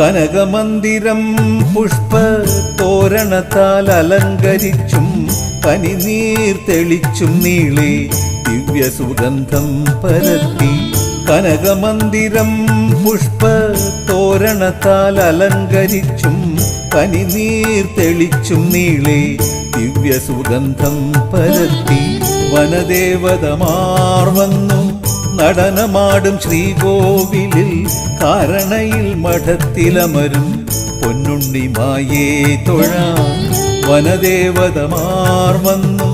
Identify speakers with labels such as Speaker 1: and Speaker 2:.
Speaker 1: കനകമന്ദിരം പുഷ്പ തോരണത്താൽ അലങ്കരിച്ചും പനിനീർ തെളിച്ചും നീളെ ദിവ്യ സുഗന്ധം പരത്തി. കനകമന്ദിരം പുഷ്പ തോരണത്താൽ അലങ്കരിച്ചും പനിനീർ തെളിച്ചും നീളെ ദിവ്യ സുഗന്ധം പരത്തി. വനദേവതമാർ വന്നു നടനമാടും ശ്രീകോവിലിൽ കാരണയിൽ മഠത്തിലമരും പൊന്നുണ്ണി മായേ തൊഴാം. വനദേവതമാർ വന്നു